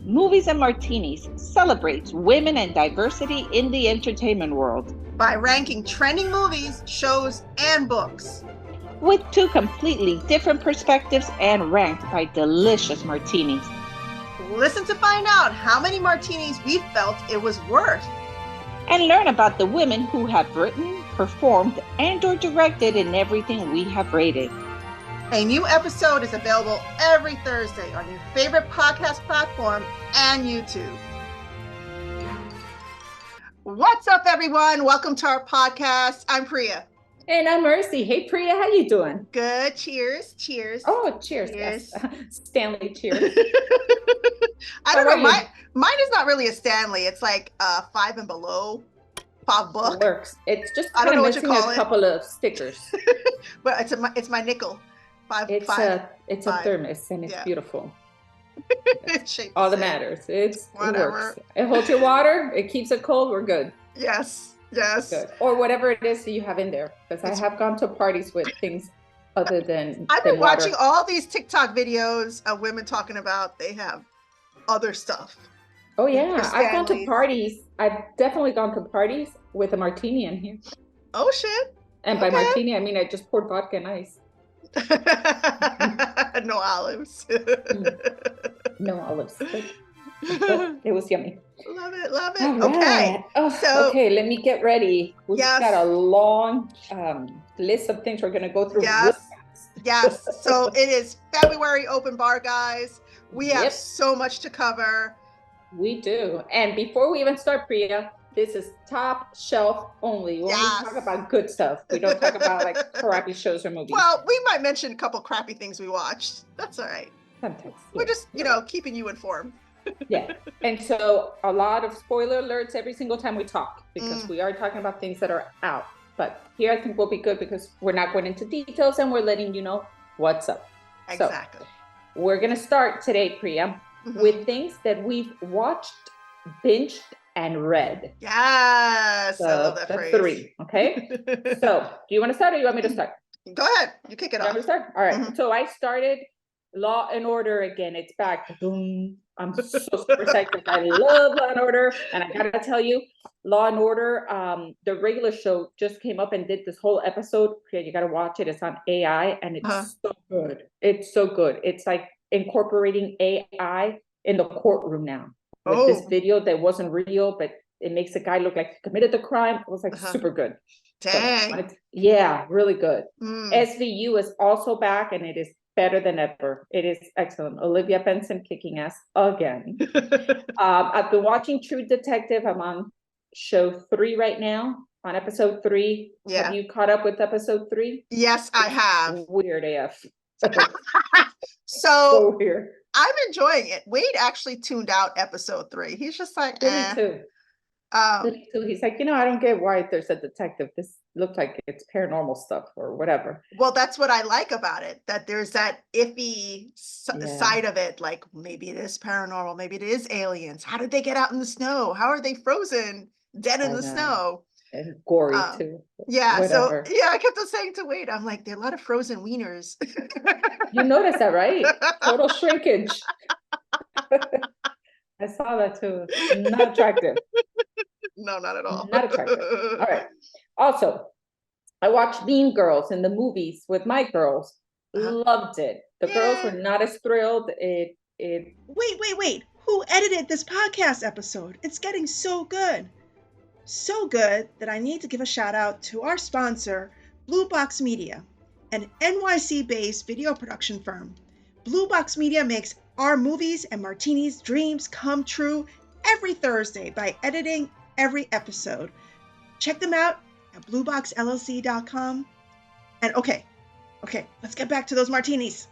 Movies and Martinis celebrates women and diversity in the entertainment world by ranking trending movies, shows, and books with two completely different perspectives and ranked by delicious martinis. Listen to find out how many martinis we felt it was worth. And learn about the women who have written, performed, and/or directed in everything we have rated. A new episode is available every Thursday on your favorite podcast platform and YouTube. What's up, everyone? Welcome to our podcast. I'm Priya. And I'm Mercy. Hey, Priya, how you doing? Good. Cheers. Cheers. Oh, cheers. Yes. Stanley, cheers. I don't know. Mine is not really a Stanley. It's like 5 and below. 5 bucks. It works. It's just I don't know what you missing call a it. couple of stickers. But it's my nickel. It's a thermos and it's beautiful. All that matters. It works. It holds your water. It keeps it cold. We're good. Yes. Good. Or whatever it is that you have in there. Because I have gone to parties with things other than I've been water. watching all these TikTok videos of women talking about they have other stuff. Oh yeah, I've gone to parties. I've definitely gone to parties with a martini in here. Oh shit! And by martini, I mean I just poured vodka and ice. No olives. No olives. It was yummy. Love it. All Okay. Right. Okay, let me get ready. We've got a long list of things we're going to go through. Yes. So it is February open bar, guys. We have so much to cover. We do. And before we even start, Priya, this is top shelf only. We only talk about good stuff. We don't talk about like crappy shows or movies. Well, we might mention a couple crappy things we watched. That's all right. Sometimes. We're just, keeping you informed. Yeah. And so a lot of spoiler alerts every single time we talk because we are talking about things that are out. But here I think we'll be good because we're not going into details and we're letting you know what's up. Exactly. So we're going to start today, Priya, with things that we've watched, binged, and read. Yes. So I love that phrase. 3. Okay. So do you want to start or you want me to start? Go ahead. You kick it off. You want me to start? All right. So I started Law and Order again. It's back. Boom. I'm so super excited. I love Law and Order. And I gotta tell you, Law and Order, the regular show just came up and did this whole episode. You gotta watch it. It's on AI and it's so good. It's so good. It's like incorporating AI in the courtroom now. With this video that wasn't real, but it makes the guy look like he committed the crime. It was like super good. Dang. So, really good. SVU is also back and it is better than ever. It is excellent. Olivia Benson kicking ass again. I've been watching True Detective. I'm on show 3 right now, on episode 3. Yeah. Have you caught up with episode 3? Yes, I have. Weird AF. So weird. I'm enjoying it. Wade actually tuned out episode 3. He's just like, Me too. He's like, I don't get why there's a detective. This looked like it's paranormal stuff or whatever. Well, that's what I like about it, that there's that iffy side of it. Like maybe it is paranormal, maybe it is aliens. How did they get out in the snow? How are they frozen, dead in the snow? And gory too. Yeah. Whatever. So I kept on saying to Wade, I'm like, there are a lot of frozen wieners. You noticed that, right? Total shrinkage. I saw that too. Not attractive. No, not at all. Not attractive. All right. Also, I watched Mean Girls in the movies with my girls. Loved it. The girls were not as thrilled. Wait. Who edited this podcast episode? It's getting so good. So good that I need to give a shout out to our sponsor, Blue Box Media, an NYC-based video production firm. Blue Box Media makes our movies and martinis dreams come true every Thursday by editing every episode. Check them out at blueboxllc.com. And okay, let's get back to those martinis.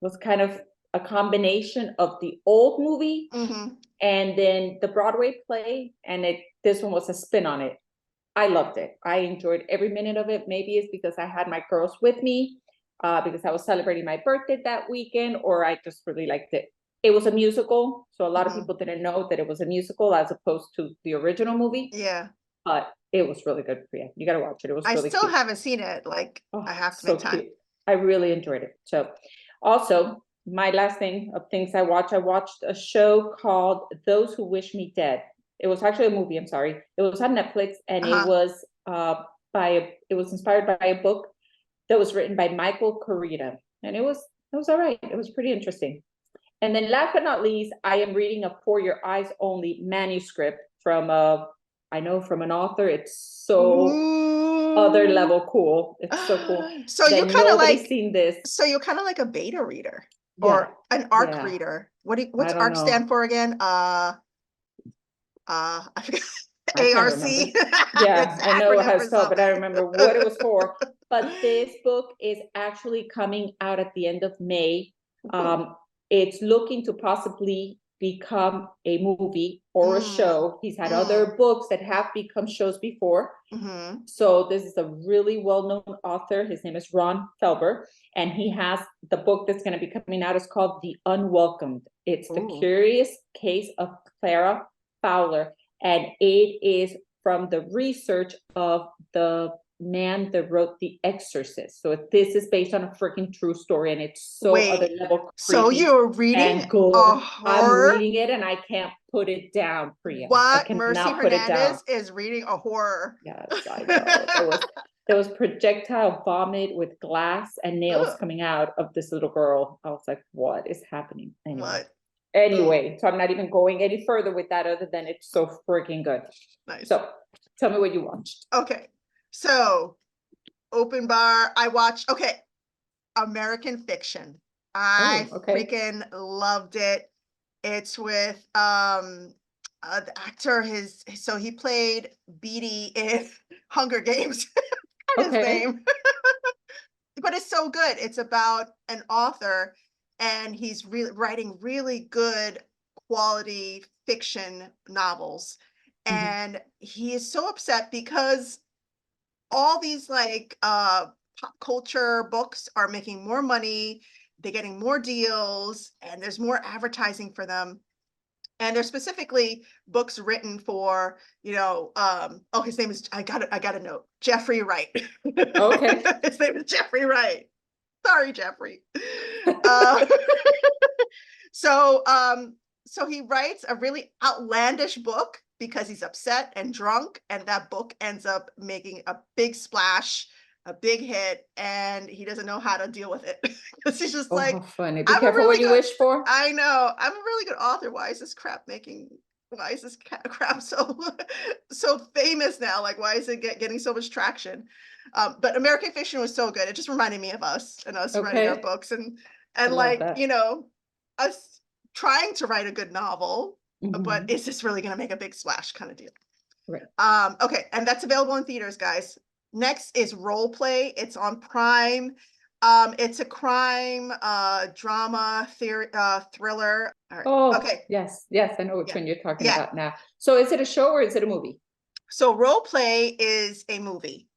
It was kind of a combination of the old movie and then the Broadway play, and this one was a spin on it. I loved it. I enjoyed every minute of it. Maybe it's because I had my girls with me, because I was celebrating my birthday that weekend, or I just really liked it. It was a musical, so a lot of people didn't know that it was a musical as opposed to the original movie. Yeah. But it was really good, Priya. You got to watch it. It was really cute. Haven't seen it. I have to make time. Cute. I really enjoyed it. So also, my last thing of things I watched a show called Those Who Wish Me Dead. It was actually a movie, I'm sorry. It was on Netflix, and it was inspired by a book that was written by Michael Corita. And it was all right. It was pretty interesting. And then last but not least, I am reading a For Your Eyes Only manuscript from an author. It's so other level cool. It's so cool. So you kind of like seen this. So you're kind of like a beta reader or an ARC reader. What's ARC stand for again? I forgot. ARC. Yeah, I know it has spelled, but I remember what it was for. But this book is actually coming out at the end of May. It's looking to possibly become a movie or a show. He's had other books that have become shows before. So this is a really well-known author. His name is Ron Felber, and he has the book that's going to be coming out is called The Unwelcomed. It's the curious case of Clara Fowler, and it is from the research of the man that wrote The Exorcist. So this is based on a freaking true story, and it's so other level creepy. So you're reading I'm reading it, and I can't put it down, Priya. What? Mercy Hernandez is reading a horror. Yes, I know. There was projectile vomit with glass and nails coming out of this little girl. I was like, what is happening? Anyway, so I'm not even going any further with that other than it's so freaking good. Nice. So tell me what you watched. Okay. So Open Bar, I watched, American Fiction. I freaking loved it. It's with the actor, so he played Beatty in Hunger Games. His name. But it's so good. It's about an author, and he's writing really good quality fiction novels. And he is so upset because all these pop culture books are making more money, they're getting more deals, and there's more advertising for them. And they're specifically books written for, his name is, I got a note, Jeffrey Wright. Okay. His name is Jeffrey Wright. Sorry, Jeffrey. So he writes a really outlandish book because he's upset and drunk, and that book ends up making a big splash, a big hit, and he doesn't know how to deal with it. Because he's just how funny. Be careful what you wish for. I know. I'm a really good author. Why is this crap so famous now? Like, why is it getting so much traction? But American Fiction was so good. It just reminded me of us and us writing our books and us trying to write a good novel, but is this really going to make a big splash kind of deal? Right. And that's available in theaters, guys. Next is Role Play. It's on Prime. It's a crime drama thriller. All right. Yes, I know which one you're talking about now. So is it a show or is it a movie? So Role Play is a movie.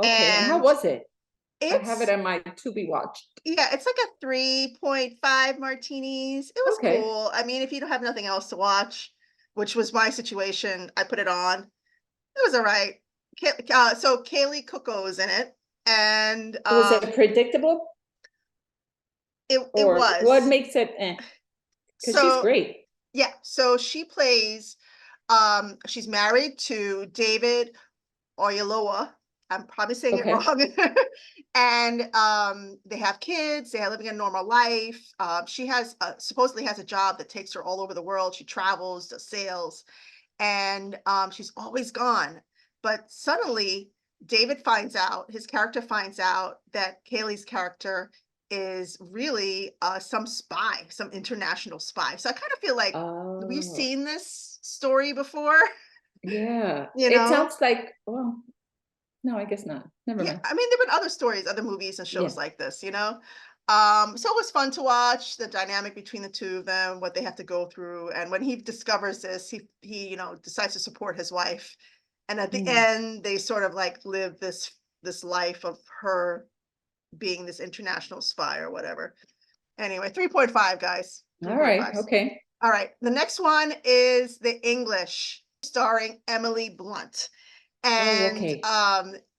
And how was it? I have it on my to be watched. Yeah, it's like a 3.5 Martinis. It was cool. I mean, if you don't have nothing else to watch, which was my situation, I put it on. It was all right. So Kaylee Cuoco is in it. And was it predictable? It was. What makes it because she's great. Yeah. So she plays she's married to David Oyelowo. I'm probably saying it wrong. And they have kids. They are living a normal life. She supposedly has a job that takes her all over the world. She travels, does sales, and she's always gone. But suddenly, his character finds out that Kaylee's character is really some spy, some international spy. So I kind of feel like we've seen this story before. Yeah. It sounds like, no, I guess not. Never mind. I mean, there've been other stories, other movies and shows like this, So it was fun to watch the dynamic between the two of them, what they have to go through. And when he discovers this, he decides to support his wife. And at the end, they sort of live this life of her being this international spy or whatever. Anyway, 3.5, guys. 3. All right. Okay. All right. The next one is The English, starring Emily Blunt. And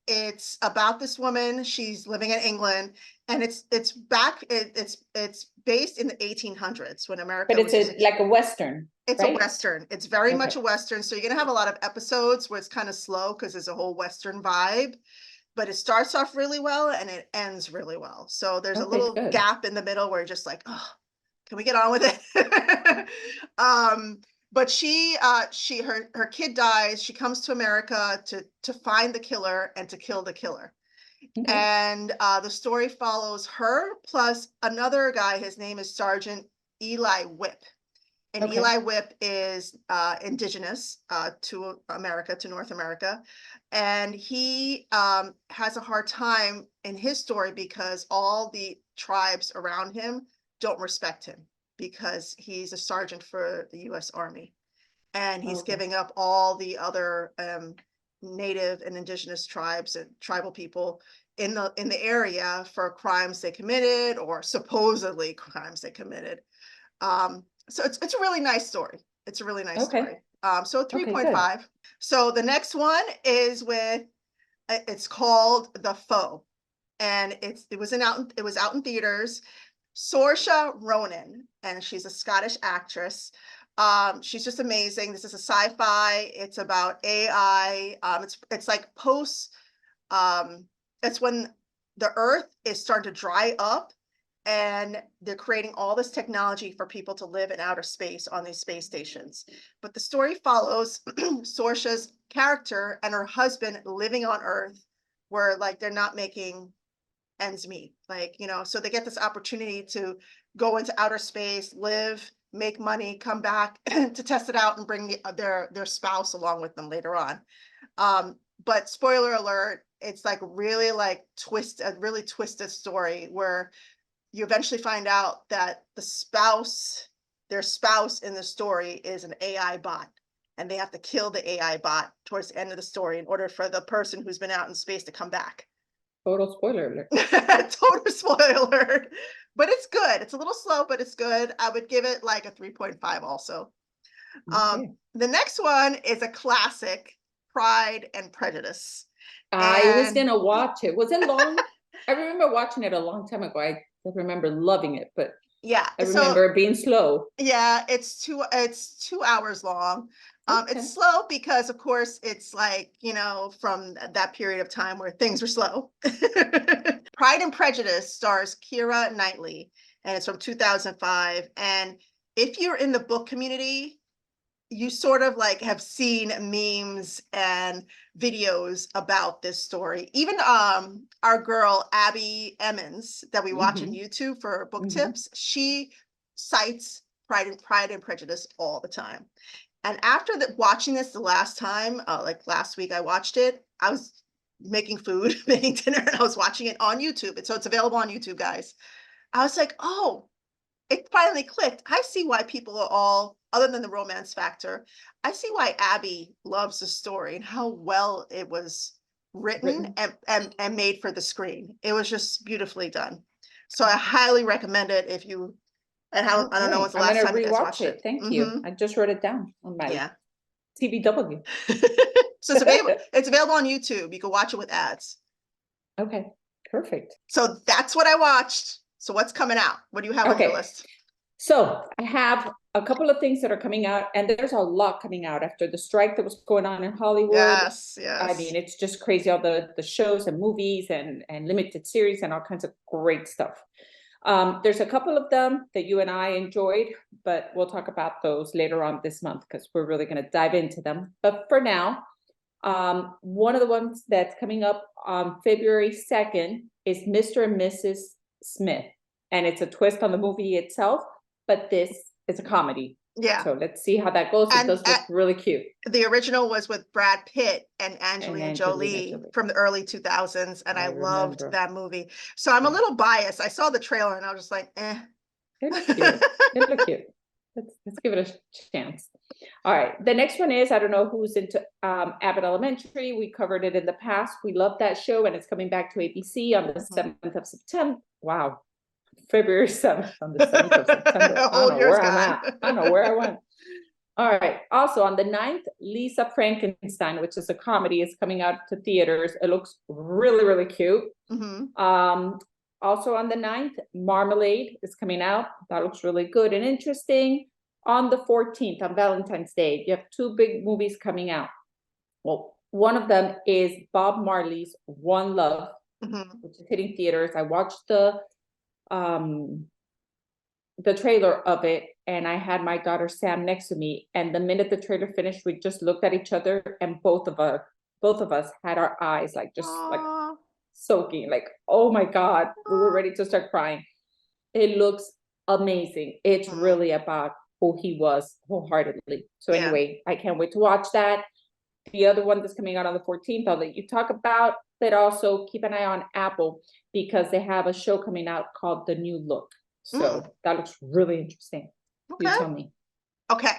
it's about this woman. She's living in England, and it's based in the 1800s when America But it's like a Western. It's right? a Western. It's very much a Western. So you're going to have a lot of episodes where it's kind of slow because there's a whole Western vibe, but it starts off really well and it ends really well. So there's a little gap in the middle where you're just like, oh, can we get on with it? But her kid dies. She comes to America to find the killer and to kill the killer. Okay. And the story follows her plus another guy. His name is Sergeant Eli Whip. And Eli Whip is indigenous to America, to North America. And he has a hard time in his story because all the tribes around him don't respect him because he's a sergeant for the U.S. Army. And he's giving up all the other native and indigenous tribes and tribal people in the area for crimes they committed or supposedly crimes they committed. So it's a really nice story. It's a really nice story. So 3.5. So the next one is it's called The Foe, and it was out in theaters. Saoirse Ronan, and she's a Scottish actress. She's just amazing. This is a sci-fi. It's about AI. It's like it's when the Earth is starting to dry up. And they're creating all this technology for people to live in outer space on these space stations. But the story follows Saoirse's character and her husband living on Earth, where like they're not making ends meet. Like, so they get this opportunity to go into outer space, live, make money, come back to test it out and bring their spouse along with them later on. But spoiler alert, it's like really like a really twisted story where you eventually find out that their spouse in the story is an AI bot, and they have to kill the AI bot towards the end of the story in order for the person who's been out in space to come back. Total spoiler alert. Total spoiler alert. But it's good. It's a little slow, but it's good. I would give it like a 3.5 also. The next one is a classic, Pride and Prejudice. I was going to watch it. Was it long? I remember watching it a long time ago. I remember loving it, but I remember it being slow. Yeah, it's 2 hours long. It's slow because, of course, it's like, from that period of time where things were slow. Pride and Prejudice stars Keira Knightley, and it's from 2005. And if you're in the book community, you sort of like have seen memes and videos about this story. Even our girl Abby Emmons that we watch on YouTube for book tips, she cites Pride and Prejudice all the time. And after watching this the last time, like last week I watched it, I was making food, making dinner, and I was watching it on YouTube. So it's available on YouTube, guys. I was like, oh, it finally clicked. I see why people are all, other than the romance factor, I see why Abby loves the story and how well it was written. And made for the screen. It was just beautifully done. So I highly recommend it if you, I don't know when's the last time you guys watched it. Thank you. I just wrote it down on my TBW. So it's available on YouTube. You can watch it with ads. Okay, perfect. So that's what I watched. So what's coming out? What do you have on your list? So I have a couple of things that are coming out, and there's a lot coming out after the strike that was going on in Hollywood. Yes. I mean, it's just crazy, all the shows and movies and limited series and all kinds of great stuff. There's a couple of them that you and I enjoyed, but we'll talk about those later on this month because we're really going to dive into them. But for now, one of the ones that's coming up on February 2nd is Mr. and Mrs. Smith, and it's a twist on the movie itself, but this is a comedy. Yeah. So let's see how that goes. It does look really cute. The original was with Brad Pitt and Angelina Jolie from the early 2000s, and I loved that movie. So I'm a little biased. I saw the trailer and I was just like, eh. It looks cute. It looks cute. Let's give it a chance. All right. The next one is, I don't know who's into Abbott Elementary. We covered it in the past. We love that show, and it's coming back to ABC on the 7th of September. Wow. February 7th on the 7th of September. I don't know where I'm at. I don't know where I went. All right. Also on the 9th, Lisa Frankenstein, which is a comedy, is coming out to theaters. It looks really, really cute. Also on the 9th, Marmalade is coming out. That looks really good and interesting. On the 14th, on Valentine's Day, you have 2 big movies coming out. Well, one of them is Bob Marley's One Love, which is hitting theaters. I watched the trailer of it, and I had my daughter Sam next to me. And the minute the trailer finished, we just looked at each other, and both of us had our eyes like just like soaking, like, oh my God, we were ready to start crying. It looks amazing. It's really about who he was wholeheartedly. So anyway, I can't wait to watch that. The other one that's coming out on the 14th, I'll let you talk about, but also keep an eye on Apple because they have a show coming out called The New Look. So that looks really interesting. Okay. You tell me. Okay.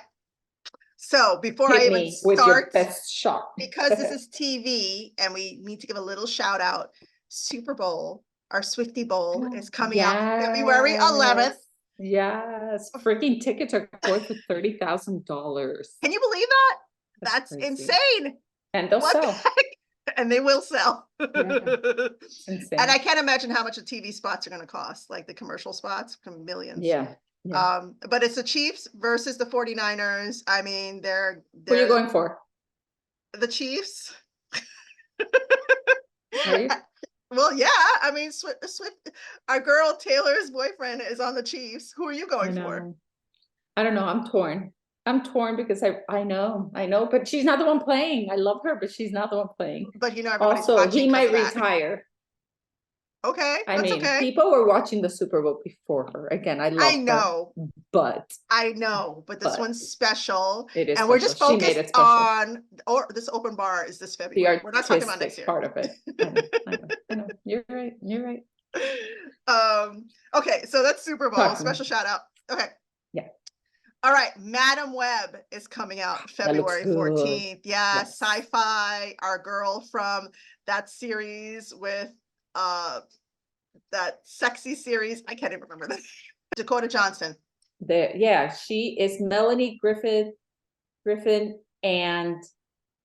So before Hit I even me with start, your best shot. because this is TV and we need to give a little shout out, Super Bowl, our Swiftie Bowl is coming out February 11th. Yes. Freaking tickets are going for $30,000. Can you believe that? That's insane. And they'll sell. And they will sell. Insane. And I can't imagine how much the TV spots are going to cost, like the commercial spots, millions. Yeah. But it's the Chiefs versus the 49ers. I mean, they're who are you going for? The Chiefs. Are you? Well, yeah. I mean, Swift, our girl Taylor's boyfriend is on the Chiefs. Who are you going for? I don't know. I'm torn because I know, but she's not the one playing. I love her, but she's not the one playing. But you know, everybody's also watching he might retire. Okay, I mean, people were watching the Super Bowl before her. Again, I know, but this one's special. It is, and we're just focused on. Or this open bar is this February. We're not talking about next year. Part of it. I know. You're right. Okay, so that's Super Bowl. Special shout out. Okay. Yeah. All right, Madam Web is coming out February 14th. Yeah, yes. Sci-fi, our girl from that series with that sexy series. I can't even remember that. Dakota Johnson. She is Melanie Griffin and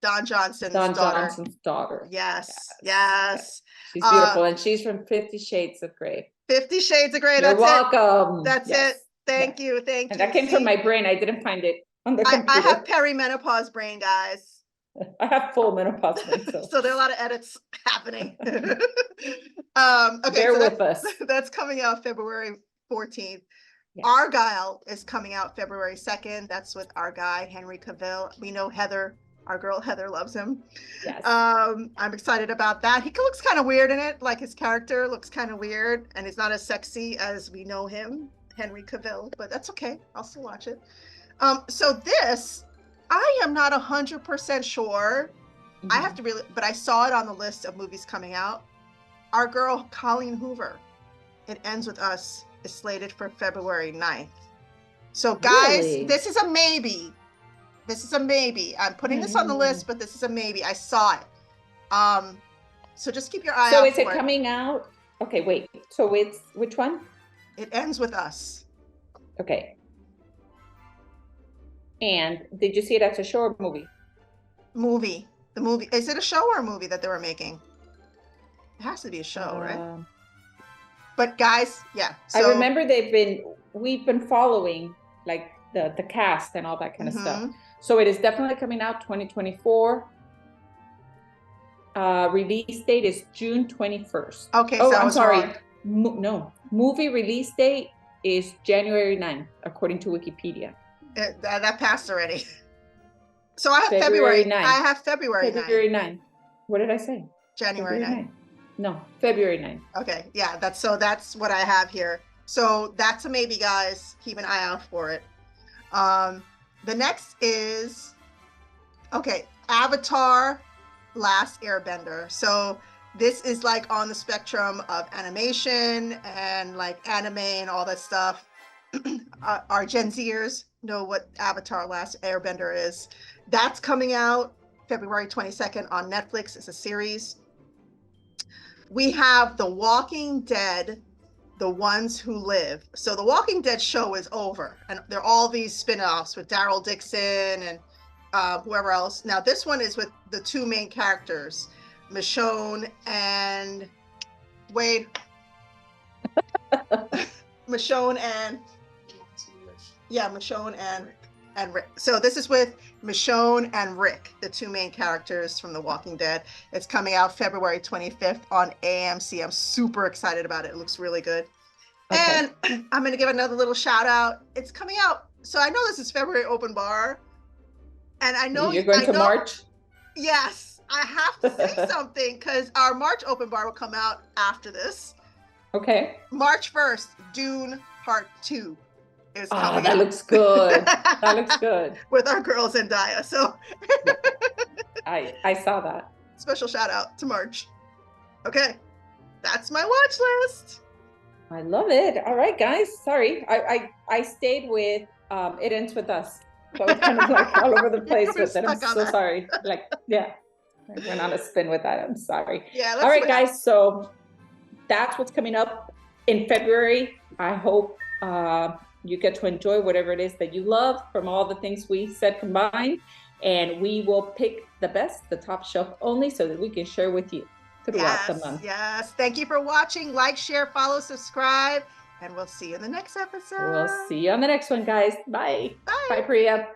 Don Johnson's daughter. Yes. She's beautiful, and she's from 50 Shades of Grey. 50 Shades of Grey. You're welcome. That's it. Thank you. And that came from my brain. I didn't find it on the computer. I have perimenopause brain, guys. I have full menopause brain. So there are a lot of edits happening. Okay, Bear with us. That's coming out February 14th. Yes. Argyle is coming out February 2nd. That's with our guy, Henry Cavill. We know Heather, our girl Heather, loves him. Yes. I'm excited about that. He looks kind of weird in it. Like his character looks kind of weird, and he's not as sexy as we know him, Henry Cavill, but that's okay. I'll still watch it. So this, I am not 100% sure. Mm-hmm. I have to really, but I saw it on the list of movies coming out. Our girl, Colleen Hoover, It Ends With Us, is slated for February 9th. So guys, This is a maybe. I'm putting this on the list, but this is a maybe. I saw it. So just keep your eye out. So is it coming out? Okay, wait. So it's which one? It Ends With Us. Okay. And did you see it as a show or movie? Movie. The movie. Is it a show or a movie that they were making? It has to be a show, right? But guys, yeah. So, I remember we've been following like the cast and all that kind of stuff. So it is definitely coming out 2024. Release date is June 21st. Okay, so I'm sorry. No, movie release date is January 9th, according to Wikipedia. That passed already. So I have February 9th. I have February 9th. What did I say? January 9th. No, February 9th. Okay, yeah, that's what I have here. So that's a maybe, guys. Keep an eye out for it. The next is, Avatar: Last Airbender. So this is like on the spectrum of animation and like anime and all that stuff. Our Gen Zers know what Avatar: Last Airbender is. That's coming out February 22nd on Netflix. It's a series. We have The Walking Dead, The Ones Who Live. So The Walking Dead show is over, and there are all these spin-offs with Daryl Dixon and whoever else. Now this one is with the two main characters, Michonne and Wade. Michonne and Rick. So this is with Michonne and Rick, the two main characters from The Walking Dead. It's coming out February 25th on AMC. I'm super excited about it. It looks really good. Okay. And I'm going to give another little shout out. It's coming out. So I know this is February Open Bar. And I know you're going to March. Yes, I have to say something because our March Open Bar will come out after this. Okay. March 1st, Dune Part 2 is coming that out. looks good. That looks good. With our girl Zendaya. So I saw that. Special shout out to March. Okay. That's my watch list. I love it. All right, guys. Sorry. I stayed with It Ends With Us. So I was kind of like all over the place with it. I'm so sorry. Like, yeah. I went on a spin with that. I'm sorry. Yeah. All right, guys. So that's what's coming up in February. I hope you get to enjoy whatever it is that you love from all the things we said combined. And we will pick the best, the top shelf only, so that we can share with you throughout the month. Yes. Thank you for watching. Like, share, follow, subscribe, and we'll see you in the next episode. We'll see you on the next one, guys. Bye. Bye. Bye, Priya.